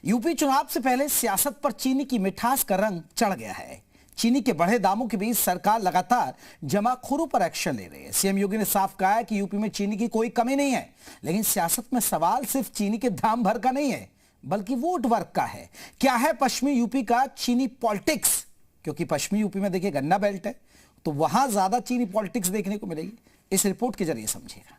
UP चुनाव से पहले सियासत पर चीनी की मिठास का रंग चढ़ गया है। चीनी के बढ़े दामों के बीच सरकार लगातार जमाखोरों पर एक्शन ले रही है। सीएम योगी ने साफ कहा है कि यूपी में चीनी की कोई कमी नहीं है, लेकिन सियासत में सवाल सिर्फ चीनी के दाम भर का नहीं है, बल्कि वोट वर्क का है। क्या है पश्चिमी यूपी का चीनी पॉलिटिक्स? क्योंकि पश्चिमी यूपी में देखिए गन्ना बेल्ट है, तो वहां ज्यादा चीनी पॉलिटिक्स देखने को मिलेगी। इस रिपोर्ट के जरिए समझिएगा।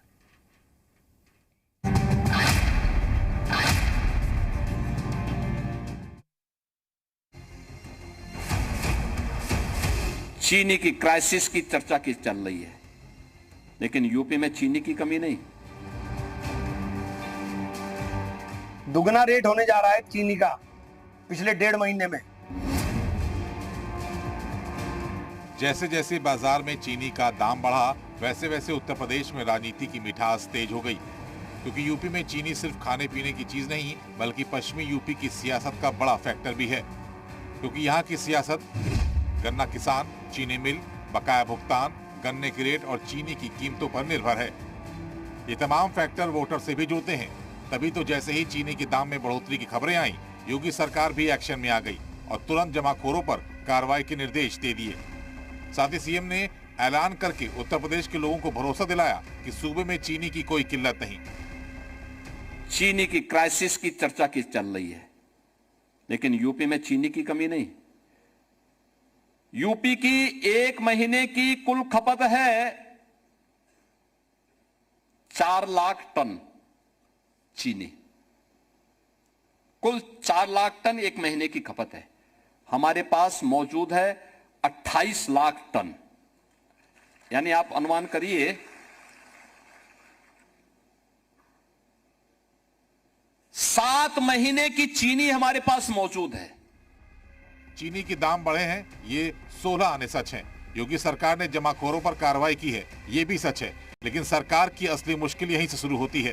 चीनी की क्राइसिस की चर्चा की चल रही है, लेकिन यूपी में चीनी की कमी नहीं। दुगना रेट होने जा रहा है चीनी का पिछले 1.5 महीने में। जैसे जैसे बाजार में चीनी का दाम बढ़ा, वैसे वैसे उत्तर प्रदेश में राजनीति की मिठास तेज हो गई, क्योंकि यूपी में चीनी सिर्फ खाने पीने की चीज नहीं, बल्कि पश्चिमी यूपी की सियासत का बड़ा फैक्टर भी है। क्योंकि यहाँ की सियासत गन्ना किसान, चीनी मिल, बकाया भुगतान, गन्ने की रेट और चीनी की कीमतों पर निर्भर है। ये तमाम फैक्टर वोटर से भी जुड़ते हैं। तभी तो जैसे ही चीनी के दाम में बढ़ोतरी की खबरें आई, योगी सरकार भी एक्शन में आ गई और तुरंत जमाखोरों पर कार्रवाई के निर्देश दे दिए। साथ ही सीएम ने ऐलान करके उत्तर प्रदेश के लोगों को भरोसा दिलाया कि सूबे में चीनी की कोई किल्लत नहीं। चीनी की क्राइसिस की चर्चा की चल रही है, लेकिन यूपी में चीनी की कमी नहीं। यूपी की 1 महीने की कुल खपत है 4 लाख टन चीनी। कुल 4 लाख टन 1 महीने की खपत है। हमारे पास मौजूद है 28 लाख टन, यानी आप अनुमान करिए 7 महीने की चीनी हमारे पास मौजूद है। चीनी के दाम बढ़े हैं, ये 16 आने सच हैं। योगी सरकार ने जमाखोरों पर कार्रवाई की है, ये भी सच है। लेकिन सरकार की असली मुश्किल यहीं से शुरू होती है,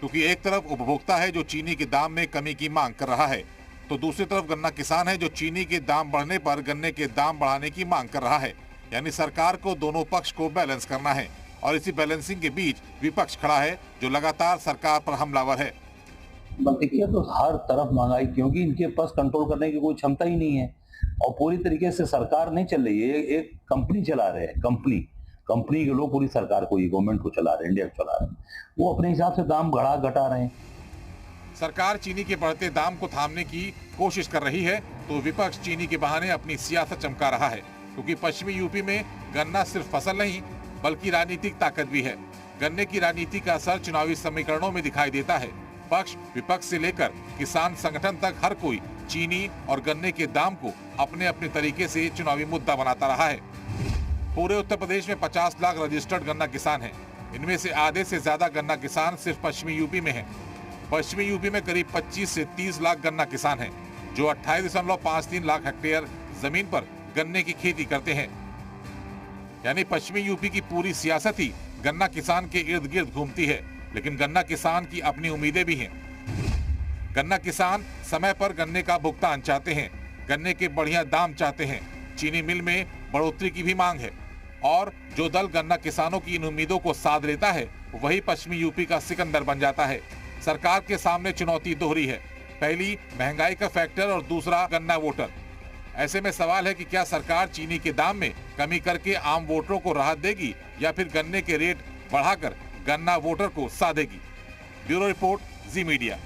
क्योंकि एक तरफ उपभोक्ता है जो चीनी के दाम में कमी की मांग कर रहा है, तो दूसरी तरफ गन्ना किसान है जो चीनी के दाम बढ़ने पर गन्ने के दाम बढ़ाने की मांग कर रहा है। यानी सरकार को दोनों पक्ष को बैलेंस करना है, और इसी बैलेंसिंग के बीच विपक्ष खड़ा है जो लगातार सरकार पर हमलावर है। देखिए, तो हर तरफ महंगाई, क्योंकि इनके पास कंट्रोल करने की कोई क्षमता ही नहीं है और पूरी तरीके से सरकार नहीं चल रही है। एक कंपनी चला रहे हैं, कंपनी के लोग पूरी सरकार को, ये गवर्नमेंट को चला रहे हैं, इंडिया को चला रहे हैं। वो अपने हिसाब से दाम बढ़ा घटा रहे हैं। सरकार चीनी के बढ़ते दाम को थामने की कोशिश कर रही है, तो विपक्ष चीनी के बहाने अपनी सियासत चमका रहा है। क्योंकि पश्चिमी यूपी में गन्ना सिर्फ फसल नहीं, बल्कि राजनीतिक ताकत भी है। गन्ने की राजनीति का असर चुनावी समीकरणों में दिखाई देता है। पक्ष विपक्ष से लेकर किसान संगठन तक हर कोई चीनी और गन्ने के दाम को अपने अपने तरीके से चुनावी मुद्दा बनाता रहा है। पूरे उत्तर प्रदेश में 50 लाख रजिस्टर्ड गन्ना किसान हैं। इनमें से आधे से ज्यादा गन्ना किसान सिर्फ पश्चिमी यूपी में हैं। पश्चिमी यूपी में करीब 25 से 30 लाख गन्ना किसान हैं, जो 28.53 लाख हेक्टेयर जमीन पर गन्ने की खेती करते हैं। यानी पश्चिमी यूपी की पूरी सियासत ही गन्ना किसान के इर्द गिर्द घूमती है। लेकिन गन्ना किसान की अपनी उम्मीदें भी हैं। गन्ना किसान समय पर गन्ने का भुगतान चाहते हैं, गन्ने के बढ़िया दाम चाहते हैं, चीनी मिल में बढ़ोतरी की भी मांग है। और जो दल गन्ना किसानों की इन उम्मीदों को साध लेता है, वही पश्चिमी यूपी का सिकंदर बन जाता है। सरकार के सामने चुनौती दोहरी है, पहली महंगाई का फैक्टर और दूसरा गन्ना वोटर। ऐसे में सवाल है कि क्या सरकार चीनी के दाम में कमी करके आम वोटरों को राहत देगी, या फिर गन्ने के रेट बढ़ाकर गन्ना वोटर को साधेगी। ब्यूरो रिपोर्ट, जी मीडिया।